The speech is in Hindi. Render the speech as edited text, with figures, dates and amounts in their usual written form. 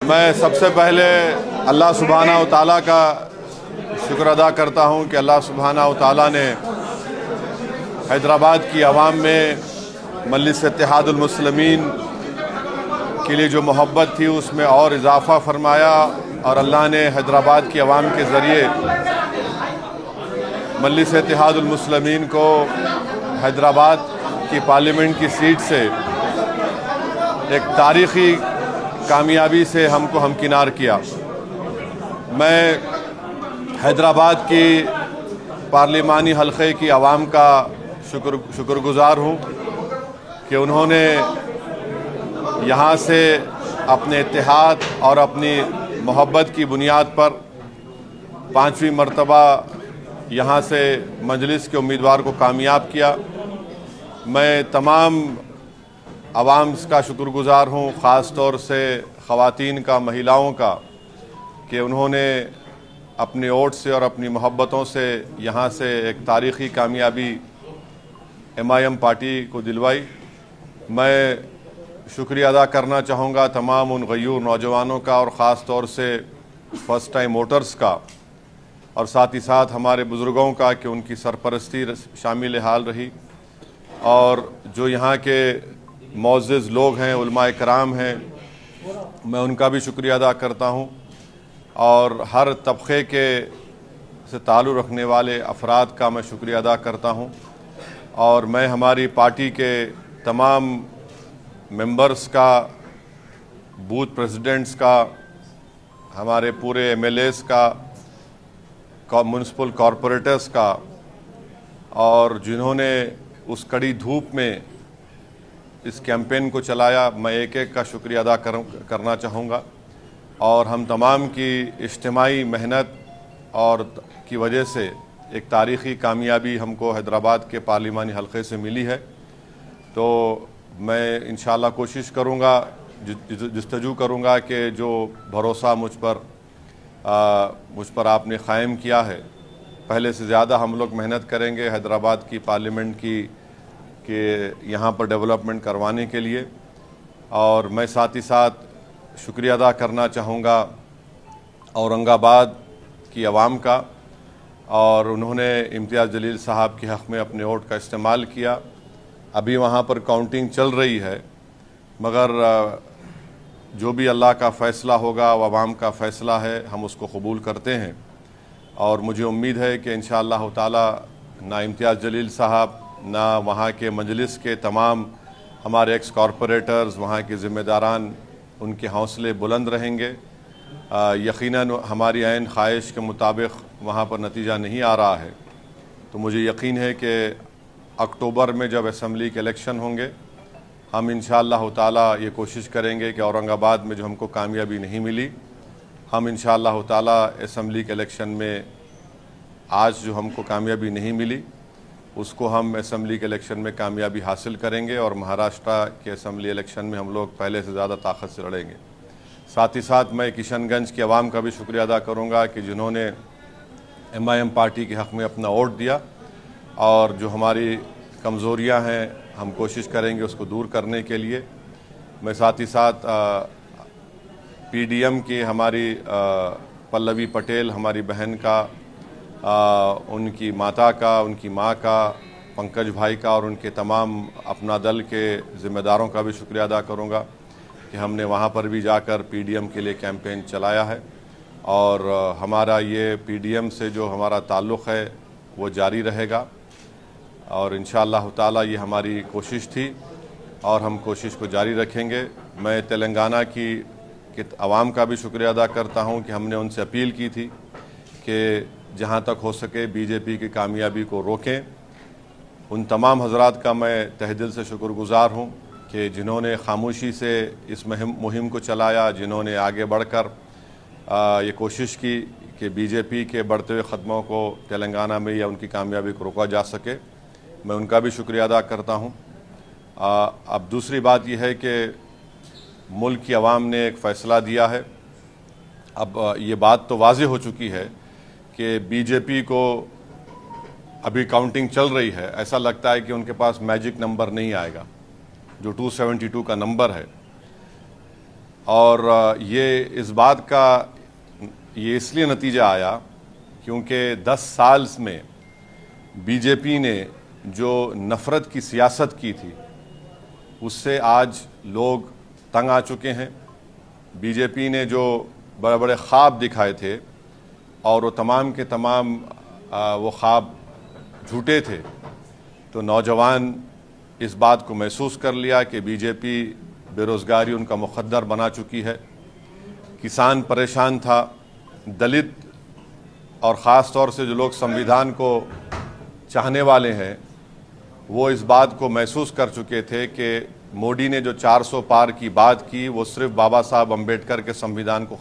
मैं सबसे पहले अल्लाह सुब्हानहू तआला का शुक्र अदा करता हूँ कि अल्लाह सुब्हानहू तआला ने हैदराबाद की आवाम में मजलिस इत्तेहादुल मुस्लिमीन के लिए जो मोहब्बत थी उसमें और इजाफ़ा फरमाया और अल्लाह ने हैदराबाद की आवाम के ज़रिए मजलिस इत्तेहादुल मुस्लिमीन को हैदराबाद की पार्लियामेंट की सीट से एक तारीख़ी कामयाबी से हमको हमकिनार किया। मैं हैदराबाद की पार्लिमानी हल्के की आवाम का शुक्रगुज़ार हूँ कि उन्होंने यहाँ से अपने इत्तेहाद और अपनी मोहब्बत की बुनियाद पर 5वीं मरतबा यहाँ से मजलिस के उम्मीदवार को कामयाब किया। मैं तमाम आवाम का शुक्रगुज़ार हूँ, ख़ास तौर से ख़वातीन का, महिलाओं का, कि उन्होंने अपने वोट से और अपनी मोहब्बतों से यहाँ से एक तारीख़ी कामयाबी MIM पार्टी को दिलवाई। मैं शुक्रिया अदा करना चाहूँगा तमाम उन गयूर नौजवानों का और ख़ास तौर से फ़र्स्ट टाइम वोटर्स का और साथ ही साथ हमारे बुज़ुर्गों का कि उनकी सरपरस्ती शामिल हाल रही और जो यहाँ के मोअज़्ज़िज़ लोग हैं, उलमाए कराम हैं, मैं उनका भी शुक्रिया अदा करता हूँ और हर तबक़े के से ताल्लुक़ रखने वाले अफराद का मैं शुक्रिया अदा करता हूँ। और मैं हमारी पार्टी के तमाम मेंबर्स का, बूथ प्रेसिडेंट्स का, हमारे पूरे MLAs का, म्युनिसिपल कॉरपोरेटर्स का और जिन्होंने उस कड़ी धूप में इस कैंपेन को चलाया, मैं एक एक का शुक्रिया अदा करना चाहूँगा। और हम तमाम की इज्तिमाई मेहनत और की वजह से एक तारीख़ी कामयाबी हमको हैदराबाद के पार्लिमानी हल्के से मिली है। तो मैं इंशाअल्लाह कोशिश करूँगा, जस्तजू करूँगा कि जो भरोसा मुझ पर आपने क़ायम किया है, पहले से ज़्यादा हम लोग मेहनत करेंगे हैदराबाद की पार्लियामेंट की कि यहाँ पर डेवलपमेंट करवाने के लिए। और मैं साथ ही साथ शुक्रिया अदा करना चाहूँगा औरंगाबाद की आवाम का, और उन्होंने इम्तियाज़ जलील साहब के हक़ में अपने वोट का इस्तेमाल किया। अभी वहाँ पर काउंटिंग चल रही है, मगर जो भी अल्लाह का फ़ैसला होगा वो आवाम का फ़ैसला है, हम उसको कबूल करते हैं। और मुझे उम्मीद है कि इंशाअल्लाह ताला ना इम्तियाज़ जलील साहब, ना वहाँ के मजलिस के तमाम हमारे एक्स कॉरपोरेटर्स, वहाँ के ज़िम्मेदारान, उनके हौसले बुलंद रहेंगे। यकीनन हमारी ऐन ख्वाहिश के मुताबिक वहाँ पर नतीजा नहीं आ रहा है, तो मुझे यकीन है कि अक्टूबर में जब असम्बली के इलेक्शन होंगे, हम इंशाअल्लाह ताला ये कोशिश करेंगे कि औरंगाबाद में जो हमको कामयाबी नहीं मिली, हम इंशाअल्लाह ताला असम्बली के इलेक्शन में आज जो हमको कामयाबी नहीं मिली उसको हम असम्बली के इलेक्शन में कामयाबी हासिल करेंगे और महाराष्ट्र के असम्बली इलेक्शन में हम लोग पहले से ज़्यादा ताकत से लड़ेंगे। साथ ही साथ मैं किशनगंज की आवाम का भी शुक्रिया अदा करूँगा कि जिन्होंने MIM पार्टी के हक़ में अपना वोट दिया, और जो हमारी कमज़ोरियाँ हैं हम कोशिश करेंगे उसको दूर करने के लिए। मैं साथ ही साथ PDM की हमारी पल्लवी पटेल, हमारी बहन का, उनकी माता का, उनकी माँ का, पंकज भाई का और उनके तमाम अपना दल के ज़िम्मेदारों का भी शुक्रिया अदा करूँगा कि हमने वहाँ पर भी जाकर PDM के लिए कैंपेन चलाया है। और हमारा ये PDM से जो हमारा ताल्लुक़ है वो जारी रहेगा और इंशाअल्लाह ताला ये हमारी कोशिश थी और हम कोशिश को जारी रखेंगे। मैं तेलंगाना की आवाम का भी शुक्रिया अदा करता हूँ कि हमने उनसे अपील की थी कि जहाँ तक हो सके BJP की कामयाबी को रोकें। उन तमाम हज़रात का मैं तहे दिल से शुक्रगुज़ार हूँ कि जिन्होंने खामोशी से इस मुहिम को चलाया, जिन्होंने आगे बढ़कर ये कोशिश की कि BJP के बढ़ते हुए ख़दमों को तेलंगाना में या उनकी कामयाबी को रोका जा सके। मैं उनका भी शुक्रिया अदा करता हूँ। अब दूसरी बात यह है कि मुल्क की आवाम ने एक फ़ैसला दिया है। अब ये बात तो वाज़ेह हो चुकी है कि BJP को अभी काउंटिंग चल रही है, ऐसा लगता है कि उनके पास मैजिक नंबर नहीं आएगा जो 272 का नंबर है। और ये इसलिए नतीजा आया क्योंकि 10 साल में बीजेपी ने जो नफ़रत की सियासत की थी उससे आज लोग तंग आ चुके हैं। बीजेपी ने जो बड़े बड़े ख्वाब दिखाए थे और वो तमाम के तमाम वो ख्वाब झूठे थे, तो नौजवान इस बात को महसूस कर लिया कि बीजेपी बेरोज़गारी उनका मुक़द्दर बना चुकी है। किसान परेशान था, दलित और ख़ास तौर से जो लोग संविधान को चाहने वाले हैं वो इस बात को महसूस कर चुके थे कि मोदी ने जो 400 पार की बात की वो सिर्फ बाबा साहब अम्बेडकर के संविधान को